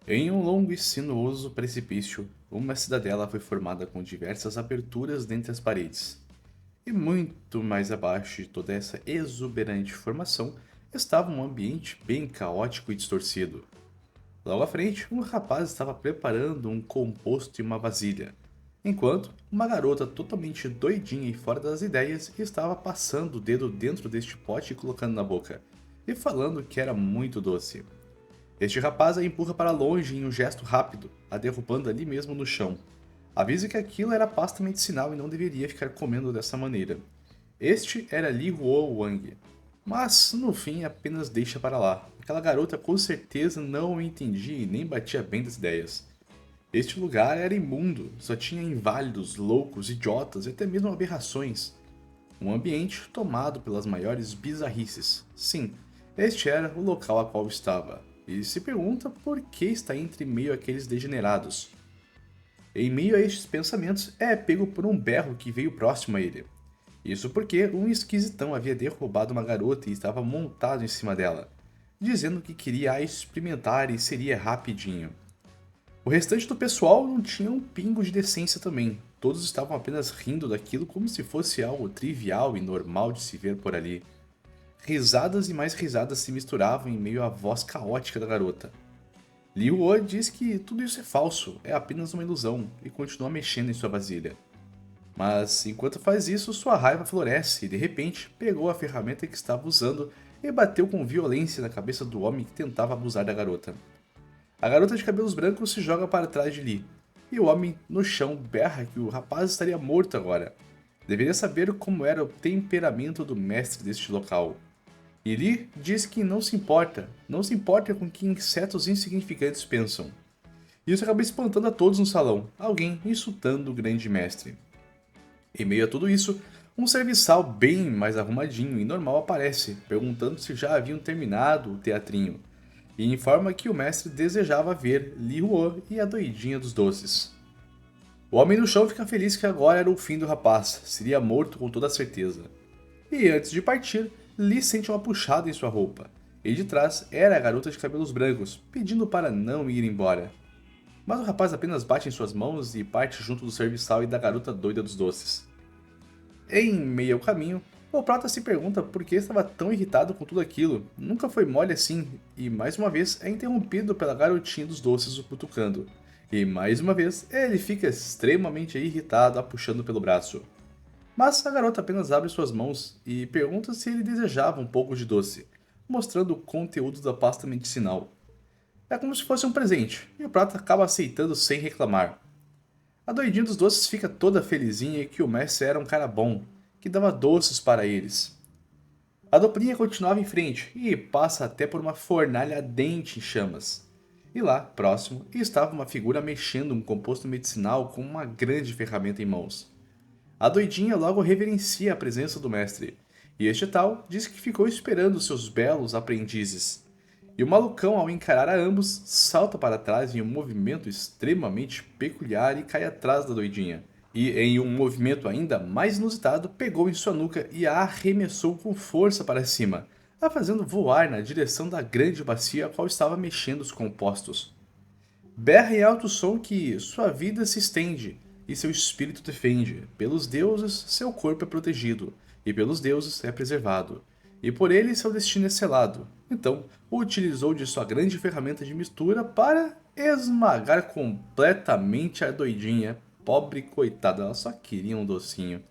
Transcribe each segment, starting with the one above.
Em um longo e sinuoso precipício, uma cidadela foi formada com diversas aberturas dentre as paredes. E muito mais abaixo de toda essa exuberante formação estava um ambiente bem caótico e distorcido. Logo à frente, um rapaz estava preparando um composto em uma vasilha, enquanto uma garota totalmente doidinha e fora das ideias estava passando o dedo dentro deste pote e colocando na boca, e falando que era muito doce. Este rapaz a empurra para longe em um gesto rápido, a derrubando ali mesmo no chão. Avisa que aquilo era pasta medicinal e não deveria ficar comendo dessa maneira. Este era Li Huo Wang. Mas, no fim, apenas deixa para lá. Aquela garota com certeza não o entendia e nem batia bem das ideias. Este lugar era imundo, só tinha inválidos, loucos, idiotas e até mesmo aberrações. Um ambiente tomado pelas maiores bizarrices. Sim, este era o local a qual estava. E se pergunta por que está entre meio àqueles degenerados. Em meio a estes pensamentos, é pego por um berro que veio próximo a ele. Isso porque um esquisitão havia derrubado uma garota e estava montado em cima dela, dizendo que queria a experimentar e seria rapidinho. O restante do pessoal não tinha um pingo de decência também. Todos estavam apenas rindo daquilo como se fosse algo trivial e normal de se ver por ali. Risadas e mais risadas se misturavam em meio à voz caótica da garota. Liu Huo diz que tudo isso é falso, é apenas uma ilusão, e continua mexendo em sua vasilha. Mas enquanto faz isso, sua raiva floresce e de repente pegou a ferramenta que estava usando e bateu com violência na cabeça do homem que tentava abusar da garota. A garota de cabelos brancos se joga para trás de Lee, e o homem no chão berra que o rapaz estaria morto agora. Deveria saber como era o temperamento do mestre deste local. E Lee diz que não se importa com o que insetos insignificantes pensam. Isso acaba espantando a todos no salão, alguém insultando o grande mestre. Em meio a tudo isso, um serviçal bem mais arrumadinho e normal aparece, perguntando se já haviam terminado o teatrinho, e informa que o mestre desejava ver Li Huo e a doidinha dos doces. O homem no chão fica feliz que agora era o fim do rapaz, seria morto com toda certeza. E antes de partir, Li sente uma puxada em sua roupa, e de trás era a garota de cabelos brancos, pedindo para não ir embora. Mas o rapaz apenas bate em suas mãos e parte junto do serviçal e da garota doida dos doces. Em meio ao caminho, o Prata se pergunta por que estava tão irritado com tudo aquilo. Nunca foi mole assim, e mais uma vez é interrompido pela garotinha dos doces o cutucando. E mais uma vez ele fica extremamente irritado a puxando pelo braço. Mas a garota apenas abre suas mãos e pergunta se ele desejava um pouco de doce, mostrando o conteúdo da pasta medicinal. É como se fosse um presente, e o Prata acaba aceitando sem reclamar. A doidinha dos doces fica toda felizinha que o mestre era um cara bom, que dava doces para eles. A duplinha continuava em frente e passa até por uma fornalha ardente em chamas. E lá, próximo, estava uma figura mexendo um composto medicinal com uma grande ferramenta em mãos. A doidinha logo reverencia a presença do mestre, e este tal diz que ficou esperando seus belos aprendizes. E o malucão, ao encarar a ambos, salta para trás em um movimento extremamente peculiar e cai atrás da doidinha. E, em um movimento ainda mais inusitado, pegou em sua nuca e a arremessou com força para cima, a fazendo voar na direção da grande bacia a qual estava mexendo os compostos. Berra em alto som que sua vida se estende e seu espírito defende. Pelos deuses, seu corpo é protegido, e pelos deuses é preservado, e por ele seu destino é selado. Então, utilizou de sua grande ferramenta de mistura para esmagar completamente a doidinha. Pobre coitada, ela só queria um docinho.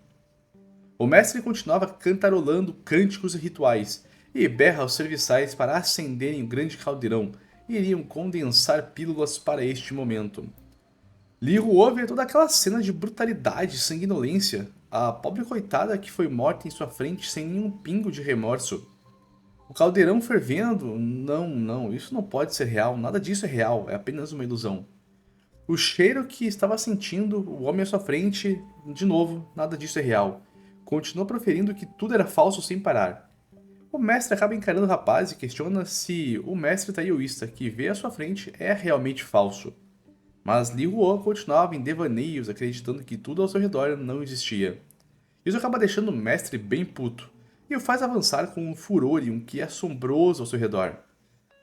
O mestre continuava cantarolando cânticos e rituais, e berra aos serviçais para acenderem o grande caldeirão, e iriam condensar pílulas para este momento. Li Huo vê toda aquela cena de brutalidade e sanguinolência, a pobre coitada que foi morta em sua frente sem nenhum pingo de remorso. O caldeirão fervendo? Não, não, isso não pode ser real, nada disso é real, é apenas uma ilusão. O cheiro que estava sentindo o homem à sua frente, de novo, nada disso é real. Continua proferindo que tudo era falso sem parar. O mestre acaba encarando o rapaz e questiona se o mestre taoísta que vê à sua frente é realmente falso. Mas Li Huo continuava em devaneios, acreditando que tudo ao seu redor não existia. Isso acaba deixando o mestre bem puto, e o faz avançar com um furor e um que assombroso ao seu redor.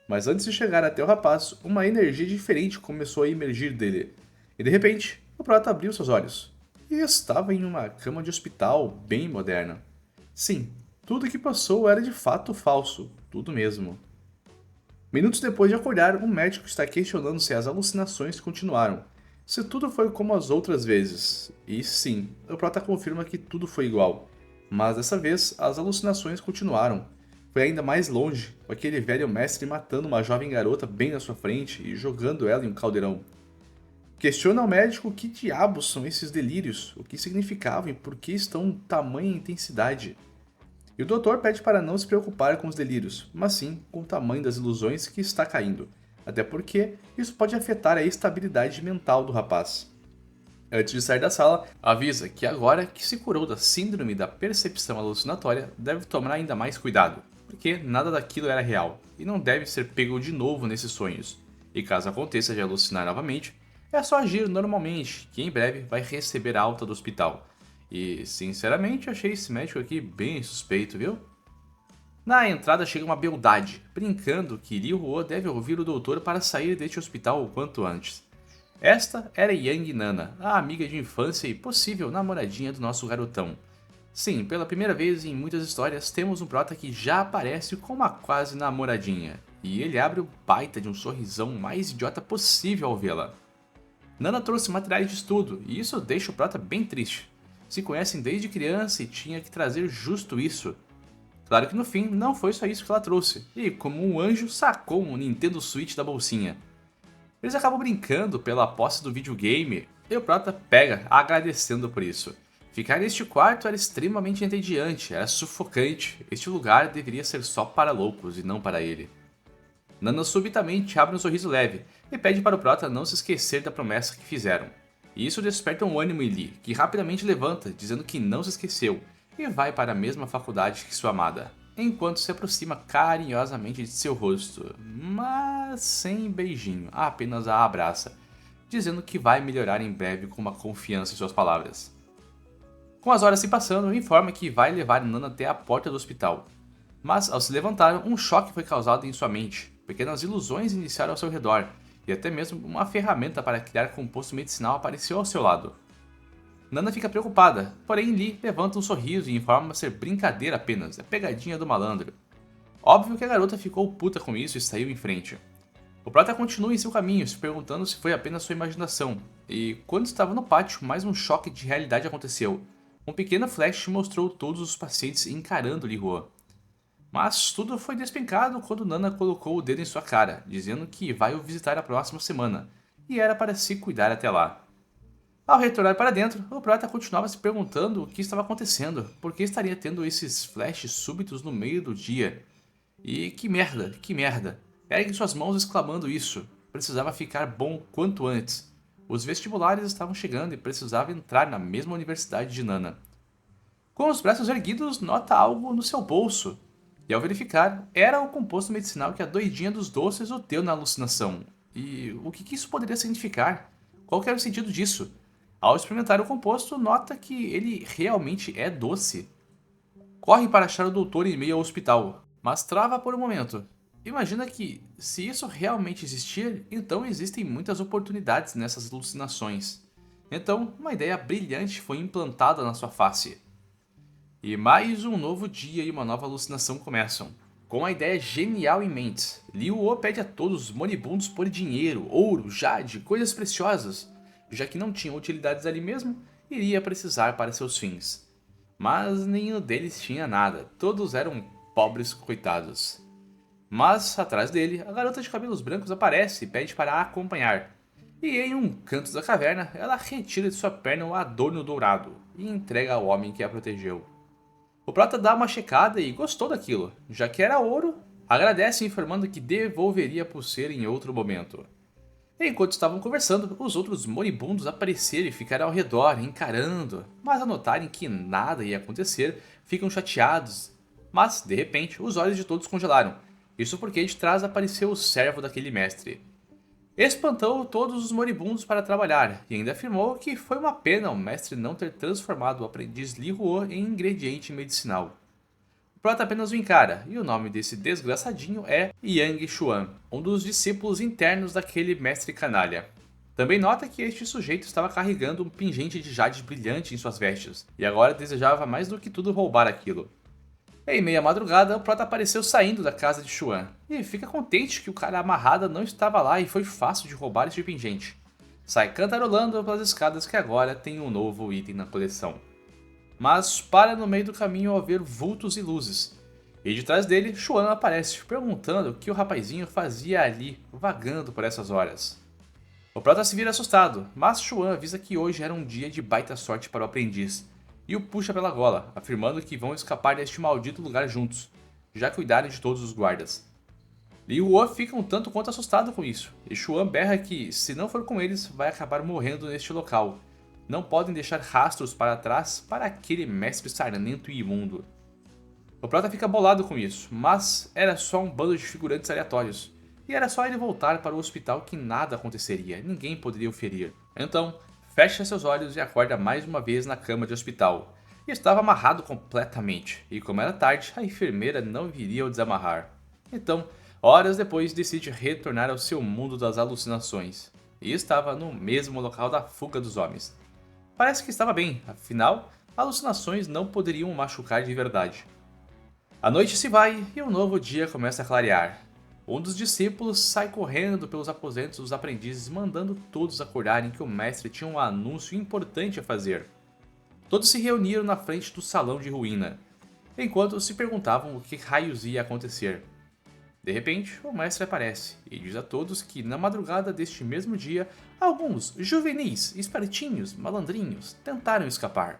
Mas antes de chegar até o rapaz, uma energia diferente começou a emergir dele. E de repente, o prota abriu seus olhos. E estava em uma cama de hospital bem moderna. Sim, tudo que passou era de fato falso, tudo mesmo. Minutos depois de acordar, um médico está questionando se as alucinações continuaram. Se tudo foi como as outras vezes. E sim, o prota confirma que tudo foi igual. Mas dessa vez, as alucinações continuaram. Foi ainda mais longe, com aquele velho mestre matando uma jovem garota bem na sua frente e jogando ela em um caldeirão. Questiona ao médico que diabos são esses delírios, o que significavam e por que estão tamanha intensidade. E o doutor pede para não se preocupar com os delírios, mas sim com o tamanho das ilusões que está caindo, até porque isso pode afetar a estabilidade mental do rapaz. Antes de sair da sala, avisa que agora que se curou da síndrome da percepção alucinatória, deve tomar ainda mais cuidado, porque nada daquilo era real, e não deve ser pego de novo nesses sonhos. E caso aconteça de alucinar novamente, é só agir normalmente, que em breve vai receber alta do hospital. E, sinceramente, achei esse médico aqui bem suspeito, viu? Na entrada chega uma beldade, brincando que Liu Huo deve ouvir o doutor para sair deste hospital o quanto antes. Esta era Yang Nana, a amiga de infância e possível namoradinha do nosso garotão. Sim, pela primeira vez em muitas histórias temos um prota que já aparece com uma quase namoradinha, e ele abre o baita de um sorrisão mais idiota possível ao vê-la. Nana trouxe materiais de estudo, e isso deixa o prota bem triste. Se conhecem desde criança e tinha que trazer justo isso. Claro que no fim não foi só isso que ela trouxe, e como um anjo sacou um Nintendo Switch da bolsinha. Eles acabam brincando pela posse do videogame e o prota pega agradecendo por isso. Ficar neste quarto era extremamente entediante, era sufocante, este lugar deveria ser só para loucos e não para ele. Nana subitamente abre um sorriso leve e pede para o prota não se esquecer da promessa que fizeram. E isso desperta um ânimo em Lee, que rapidamente levanta, dizendo que não se esqueceu, e vai para a mesma faculdade que sua amada, enquanto se aproxima carinhosamente de seu rosto, mas sem beijinho, apenas a abraça, dizendo que vai melhorar em breve com uma confiança em suas palavras. Com as horas se passando, informa que vai levar Nana até a porta do hospital, mas ao se levantar, um choque foi causado em sua mente, pequenas ilusões iniciaram ao seu redor, e até mesmo uma ferramenta para criar composto medicinal apareceu ao seu lado. Nana fica preocupada, porém Lee levanta um sorriso e informa ser brincadeira apenas, é pegadinha do malandro. Óbvio que a garota ficou puta com isso e saiu em frente. O prota continua em seu caminho, se perguntando se foi apenas sua imaginação, e quando estava no pátio, mais um choque de realidade aconteceu. Um pequeno flash mostrou todos os pacientes encarando Li Huo. Mas tudo foi despencado quando Nana colocou o dedo em sua cara, dizendo que vai o visitar a próxima semana, e era para se cuidar até lá. Ao retornar para dentro, o prota continuava se perguntando o que estava acontecendo, por que estaria tendo esses flashes súbitos no meio do dia. E que merda, que merda. Ergue suas mãos exclamando isso. Precisava ficar bom quanto antes. Os vestibulares estavam chegando e precisava entrar na mesma universidade de Nana. Com os braços erguidos, nota algo no seu bolso. E ao verificar, era o composto medicinal que a doidinha dos doces o deu na alucinação. E o que isso poderia significar? Qual que era o sentido disso? Ao experimentar o composto, nota que ele realmente é doce. Corre para achar o doutor em meio ao hospital, mas trava por um momento. Imagina que, se isso realmente existir, então existem muitas oportunidades nessas alucinações. Então, uma ideia brilhante foi implantada na sua face. E mais um novo dia e uma nova alucinação começam. Com a ideia genial em mente, Liu Huo pede a todos os moribundos por dinheiro, ouro, jade, coisas preciosas, já que não tinham utilidades ali mesmo, iria precisar para seus fins. Mas nenhum deles tinha nada, todos eram pobres coitados. Mas, atrás dele, a garota de cabelos brancos aparece e pede para a acompanhar. E em um canto da caverna, ela retira de sua perna o adorno dourado e entrega ao homem que a protegeu. O prota dá uma checada e gostou daquilo, já que era ouro, agradece informando que devolveria a pulseira em outro momento. Enquanto estavam conversando, os outros moribundos apareceram e ficaram ao redor, encarando, mas ao notarem que nada ia acontecer, ficam chateados. Mas, de repente, os olhos de todos congelaram, isso porque de trás apareceu o servo daquele mestre. Espantou todos os moribundos para trabalhar e ainda afirmou que foi uma pena o mestre não ter transformado o aprendiz Li Huo em ingrediente medicinal. Prota apenas o encara, e o nome desse desgraçadinho é Yang Xuan, um dos discípulos internos daquele mestre canalha. Também nota que este sujeito estava carregando um pingente de jade brilhante em suas vestes, e agora desejava mais do que tudo roubar aquilo. Em meia madrugada, o Prota apareceu saindo da casa de Xuan, e fica contente que o cara amarrada não estava lá e foi fácil de roubar este pingente. Sai cantarolando pelas escadas que agora tem um novo item na coleção. Mas para no meio do caminho ao ver vultos e luzes. E de trás dele, Xuan aparece, perguntando o que o rapazinho fazia ali, vagando por essas horas. O Prota se vira assustado, mas Xuan avisa que hoje era um dia de baita sorte para o aprendiz, e o puxa pela gola, afirmando que vão escapar deste maldito lugar juntos, já cuidarem de todos os guardas. Liu Huo fica um tanto quanto assustado com isso, e Xuan berra que, se não for com eles, vai acabar morrendo neste local. Não podem deixar rastros para trás para aquele mestre sarnento e imundo. O Prota fica bolado com isso, mas era só um bando de figurantes aleatórios. E era só ele voltar para o hospital que nada aconteceria, ninguém poderia o ferir. Então, fecha seus olhos e acorda mais uma vez na cama de hospital. E estava amarrado completamente, e como era tarde, a enfermeira não viria o desamarrar. Então, horas depois decide retornar ao seu mundo das alucinações. E estava no mesmo local da fuga dos homens. Parece que estava bem, afinal, alucinações não poderiam o machucar de verdade. A noite se vai e um novo dia começa a clarear. Um dos discípulos sai correndo pelos aposentos dos aprendizes, mandando todos acordarem que o mestre tinha um anúncio importante a fazer. Todos se reuniram na frente do salão de ruína, enquanto se perguntavam o que raios ia acontecer. De repente, o mestre aparece e diz a todos que na madrugada deste mesmo dia, alguns juvenis, espertinhos, malandrinhos tentaram escapar.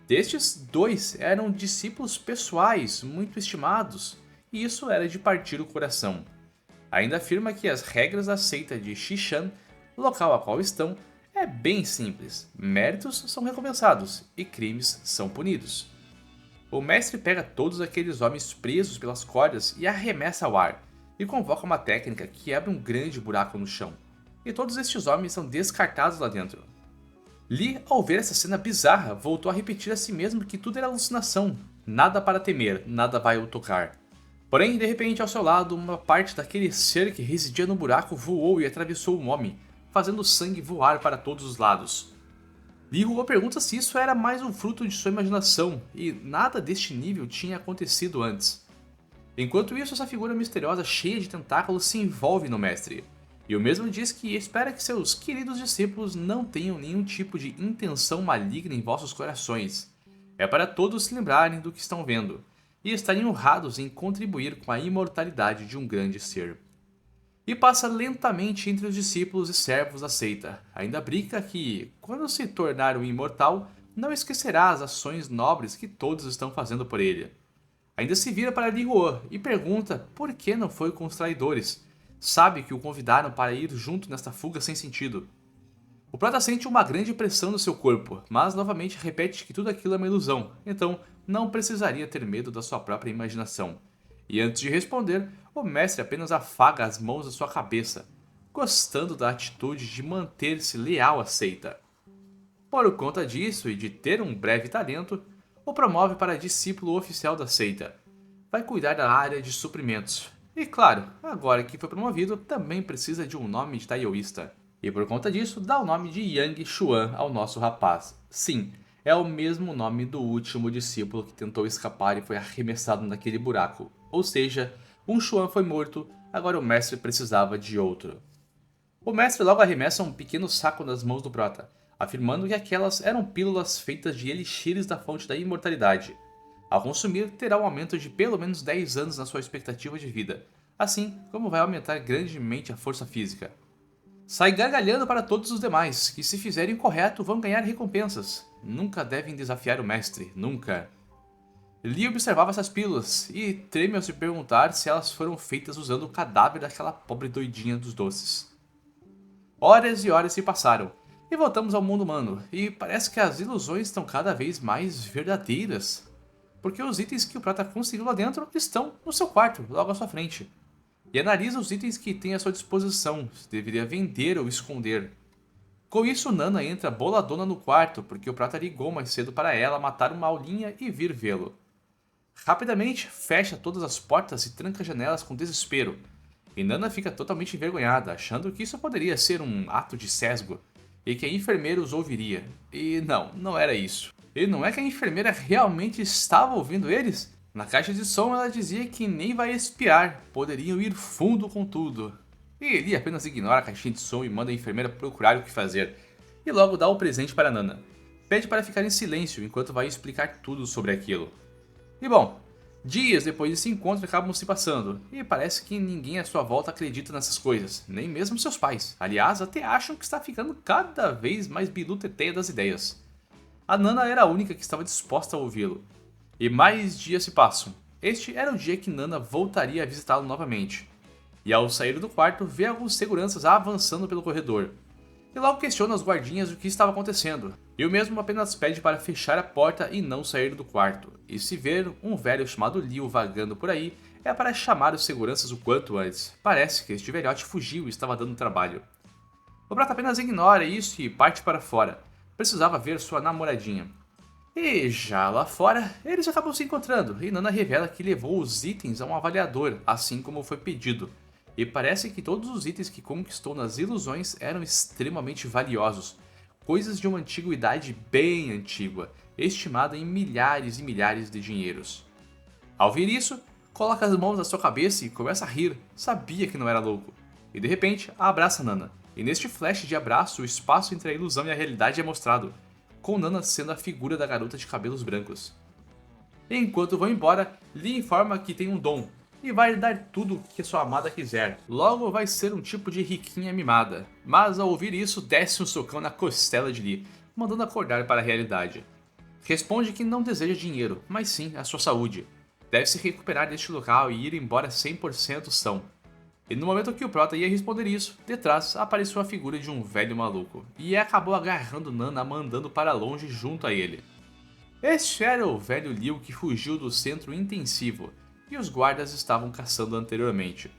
Destes, 2 eram discípulos pessoais muito estimados, e isso era de partir o coração. Ainda afirma que as regras da seita de Xishan, local a qual estão, é bem simples: méritos são recompensados e crimes são punidos. O mestre pega todos aqueles homens presos pelas cordas e arremessa ao ar, e convoca uma técnica que abre um grande buraco no chão, e todos estes homens são descartados lá dentro. Li, ao ver essa cena bizarra, voltou a repetir a si mesmo que tudo era alucinação, nada para temer, nada vai o tocar. Porém, de repente, ao seu lado, uma parte daquele ser que residia no buraco voou e atravessou um homem, fazendo o sangue voar para todos os lados. Li Huo pergunta se isso era mais um fruto de sua imaginação, e nada deste nível tinha acontecido antes. Enquanto isso, essa figura misteriosa cheia de tentáculos se envolve no mestre, e o mesmo diz que espera que seus queridos discípulos não tenham nenhum tipo de intenção maligna em vossos corações. É para todos se lembrarem do que estão vendo, e estarem honrados em contribuir com a imortalidade de um grande ser. E passa lentamente entre os discípulos e servos da seita. Ainda brinca que, quando se tornar um imortal, não esquecerá as ações nobres que todos estão fazendo por ele. Ainda se vira para Li Huo e pergunta por que não foi com os traidores. Sabe que o convidaram para ir junto nesta fuga sem sentido. O Prota sente uma grande pressão no seu corpo, mas novamente repete que tudo aquilo é uma ilusão, então não precisaria ter medo da sua própria imaginação. E antes de responder, o mestre apenas afaga as mãos da sua cabeça, gostando da atitude de manter-se leal à seita. Por conta disso e de ter um breve talento, o promove para discípulo oficial da seita. Vai cuidar da área de suprimentos. E claro, agora que foi promovido, também precisa de um nome de taoísta. E por conta disso, dá o nome de Yang Xuan ao nosso rapaz. Sim, é o mesmo nome do último discípulo que tentou escapar e foi arremessado naquele buraco. Ou seja, um Xuan foi morto, agora o mestre precisava de outro. O mestre logo arremessa um pequeno saco nas mãos do Prota, afirmando que aquelas eram pílulas feitas de elixires da fonte da imortalidade. Ao consumir, terá um aumento de pelo menos 10 anos na sua expectativa de vida, assim como vai aumentar grandemente a força física. Sai gargalhando para todos os demais, que se fizerem o correto vão ganhar recompensas. Nunca devem desafiar o mestre, nunca. Li observava essas pílulas e treme ao se perguntar se elas foram feitas usando o cadáver daquela pobre doidinha dos doces. Horas e horas se passaram, e voltamos ao mundo humano, e parece que as ilusões estão cada vez mais verdadeiras. Porque os itens que o Prota conseguiu lá dentro estão no seu quarto, logo à sua frente. E analisa os itens que tem à sua disposição, se deveria vender ou esconder. Com isso, Nana entra boladona no quarto, porque o Prata ligou mais cedo para ela matar uma aulinha e vir vê-lo. Rapidamente, fecha todas as portas e tranca as janelas com desespero. E Nana fica totalmente envergonhada, achando que isso poderia ser um ato de sesgo e que a enfermeira os ouviria. E não era isso. E não é que a enfermeira realmente estava ouvindo eles? Na caixa de som ela dizia que nem vai espiar, poderiam ir fundo com tudo. E ele apenas ignora a caixinha de som e manda a enfermeira procurar o que fazer. E logo dá o presente para Nana. Pede para ficar em silêncio enquanto vai explicar tudo sobre aquilo. E bom, dias depois desse encontro acabam se passando, e parece que ninguém à sua volta acredita nessas coisas, nem mesmo seus pais. Aliás, até acham que está ficando cada vez mais biluteteia das ideias. A Nana era a única que estava disposta a ouvi-lo. E mais dias se passam. Este era o dia que Nana voltaria a visitá-lo novamente. E ao sair do quarto, vê alguns seguranças avançando pelo corredor. E logo questiona os guardinhas o que estava acontecendo. E o mesmo apenas pede para fechar a porta e não sair do quarto. E se ver um velho chamado Liu vagando por aí, é para chamar os seguranças o quanto antes. Parece que este velhote fugiu e estava dando trabalho. O Prata apenas ignora isso e parte para fora. Precisava ver sua namoradinha. E já lá fora, eles acabam se encontrando, e Nana revela que levou os itens a um avaliador, assim como foi pedido. E parece que todos os itens que conquistou nas ilusões eram extremamente valiosos, coisas de uma antiguidade bem antiga, estimada em milhares e milhares de dinheiros. Ao ver isso, coloca as mãos na sua cabeça e começa a rir, sabia que não era louco. E de repente, abraça Nana, e neste flash de abraço, o espaço entre a ilusão e a realidade é mostrado, com Nana sendo a figura da garota de cabelos brancos. Enquanto vão embora, Lee informa que tem um dom e vai lhe dar tudo o que sua amada quiser. Logo vai ser um tipo de riquinha mimada. Mas ao ouvir isso, desce um socão na costela de Lee, mandando acordar para a realidade. Responde que não deseja dinheiro, mas sim a sua saúde. Deve se recuperar deste local e ir embora 100% são. E no momento que o Prota ia responder isso, detrás apareceu a figura de um velho maluco, e acabou agarrando Nana mandando para longe junto a ele. Este era o velho Liu que fugiu do centro intensivo, e os guardas estavam caçando anteriormente.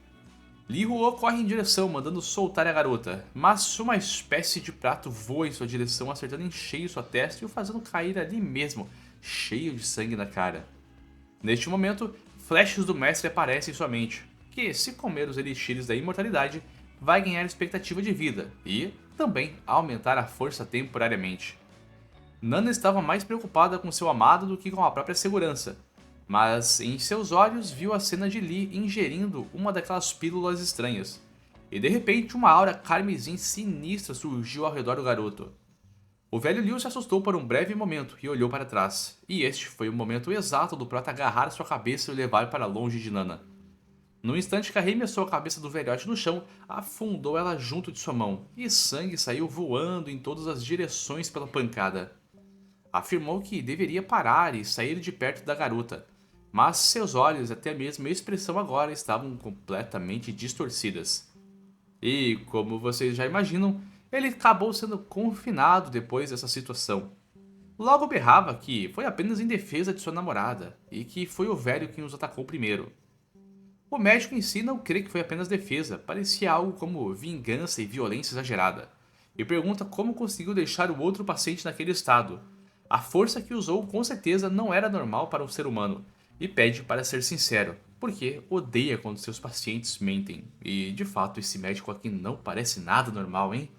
Li Huo corre em direção, mandando soltar a garota, mas uma espécie de prato voa em sua direção, acertando em cheio sua testa e o fazendo cair ali mesmo, cheio de sangue na cara. Neste momento, flashes do mestre aparecem em sua mente, que, se comer os elixires da imortalidade, vai ganhar expectativa de vida e, também, aumentar a força temporariamente. Nana estava mais preocupada com seu amado do que com a própria segurança, mas em seus olhos viu a cena de Lee ingerindo uma daquelas pílulas estranhas, e de repente uma aura carmesim sinistra surgiu ao redor do garoto. O velho Liu se assustou por um breve momento e olhou para trás, e este foi o momento exato do Prota agarrar sua cabeça e o levar para longe de Nana. No instante que arremessou a cabeça do velhote no chão, afundou ela junto de sua mão, e sangue saiu voando em todas as direções pela pancada. Afirmou que deveria parar e sair de perto da garota, mas seus olhos e até mesmo a expressão agora estavam completamente distorcidas. E, como vocês já imaginam, ele acabou sendo confinado depois dessa situação. Logo berrava que foi apenas em defesa de sua namorada, e que foi o velho quem os atacou primeiro. O médico em si não crê que foi apenas defesa, parecia algo como vingança e violência exagerada, e pergunta como conseguiu deixar o outro paciente naquele estado. A força que usou com certeza não era normal para um ser humano, e pede para ser sincero, porque odeia quando seus pacientes mentem, e de fato esse médico aqui não parece nada normal, hein?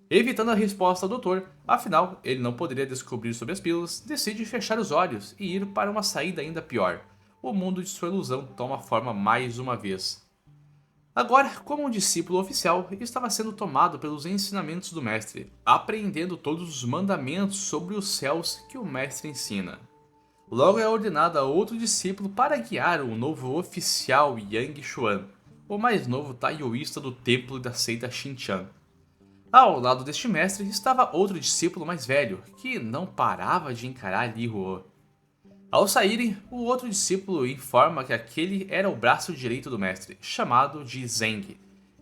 Evitando a resposta ao doutor, afinal ele não poderia descobrir sobre as pílulas, decide fechar os olhos e ir para uma saída ainda pior. O mundo de sua ilusão toma forma mais uma vez. Agora, como um discípulo oficial, estava sendo tomado pelos ensinamentos do mestre, aprendendo todos os mandamentos sobre os céus que o mestre ensina. Logo é ordenado a outro discípulo para guiar o novo oficial Yang Xuan, o mais novo taoísta do templo da seita Xinjiang. Ao lado deste mestre estava outro discípulo mais velho, que não parava de encarar Li Huo. Ao saírem, o outro discípulo informa que aquele era o braço direito do mestre, chamado de Zeng,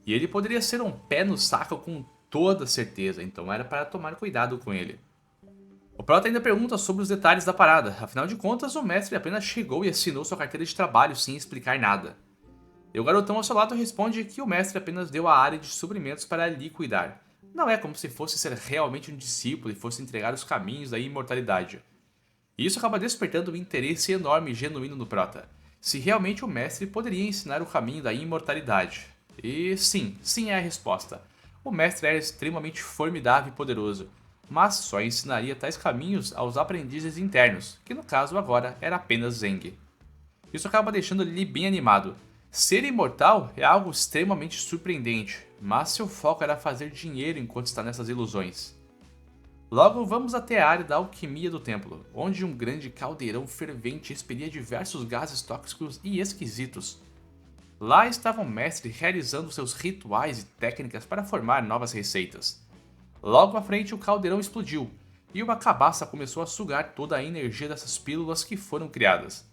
e ele poderia ser um pé no saco com toda certeza, então era para tomar cuidado com ele. O Prota ainda pergunta sobre os detalhes da parada, afinal de contas o mestre apenas chegou e assinou sua carteira de trabalho sem explicar nada. E o garotão ao seu lado responde que o mestre apenas deu a área de suprimentos para ali cuidar. Não é como se fosse ser realmente um discípulo e fosse entregar os caminhos da imortalidade. E isso acaba despertando um interesse enorme e genuíno no prota, se realmente o mestre poderia ensinar o caminho da imortalidade. E sim é a resposta. O mestre era extremamente formidável e poderoso, mas só ensinaria tais caminhos aos aprendizes internos, que no caso agora era apenas Zeng. Isso acaba deixando ele bem animado. Ser imortal é algo extremamente surpreendente, mas seu foco era fazer dinheiro enquanto está nessas ilusões. Logo, vamos até a área da alquimia do templo, onde um grande caldeirão fervente expelia diversos gases tóxicos e esquisitos. Lá estava o mestre realizando seus rituais e técnicas para formar novas receitas. Logo à frente, o caldeirão explodiu, e uma cabaça começou a sugar toda a energia dessas pílulas que foram criadas.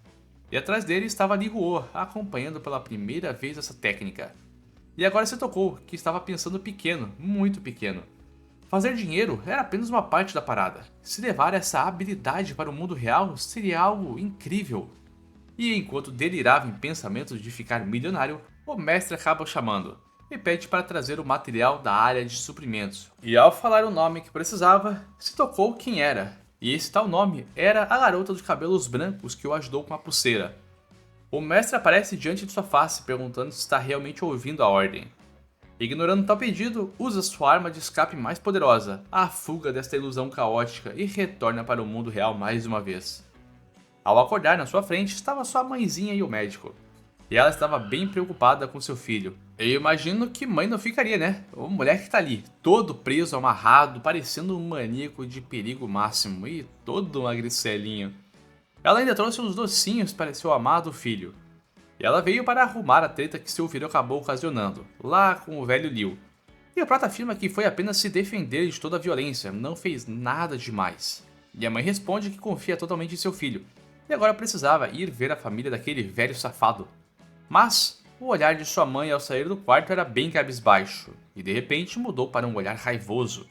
E atrás dele estava Li Huo, acompanhando pela primeira vez essa técnica. E agora se tocou que estava pensando pequeno, muito pequeno. Fazer dinheiro era apenas uma parte da parada. Se levar essa habilidade para o mundo real seria algo incrível. E enquanto delirava em pensamentos de ficar milionário, o mestre acaba o chamando e pede para trazer o material da área de suprimentos. E ao falar o nome que precisava, se tocou quem era. E esse tal nome era a garota dos cabelos brancos que o ajudou com a pulseira. O mestre aparece diante de sua face perguntando se está realmente ouvindo a ordem. Ignorando tal pedido, usa sua arma de escape mais poderosa, a fuga desta ilusão caótica e retorna para o mundo real mais uma vez. Ao acordar na sua frente estava sua mãezinha e o médico. E ela estava bem preocupada com seu filho. Eu imagino que mãe não ficaria, né? O moleque tá ali, todo preso, amarrado, parecendo um maníaco de perigo máximo e todo magricelinho. Ela ainda trouxe uns docinhos para seu amado filho. E ela veio para arrumar a treta que seu filho acabou ocasionando, lá com o velho Liu. E o prata afirma que foi apenas se defender de toda a violência, não fez nada demais. E a mãe responde que confia totalmente em seu filho, e agora precisava ir ver a família daquele velho safado. Mas o olhar de sua mãe ao sair do quarto era bem cabisbaixo, e de repente mudou para um olhar raivoso.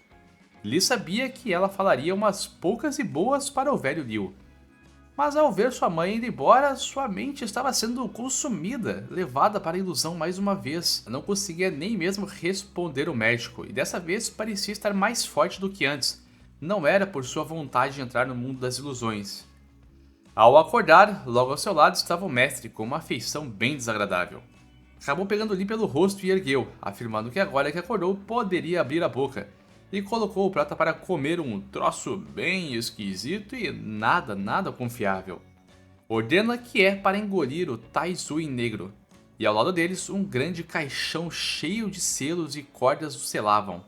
Li sabia que ela falaria umas poucas e boas para o velho Liu. Mas ao ver sua mãe indo embora, sua mente estava sendo consumida, levada para a ilusão mais uma vez. Não conseguia nem mesmo responder o médico, e dessa vez parecia estar mais forte do que antes. Não era por sua vontade de entrar no mundo das ilusões. Ao acordar, logo ao seu lado estava o mestre, com uma feição bem desagradável. Acabou pegando Li pelo rosto e ergueu, afirmando que agora que acordou poderia abrir a boca, e colocou o prata para comer um troço bem esquisito e nada confiável. Ordena que é para engolir o Taizui negro, e ao lado deles um grande caixão cheio de selos e cordas o selavam.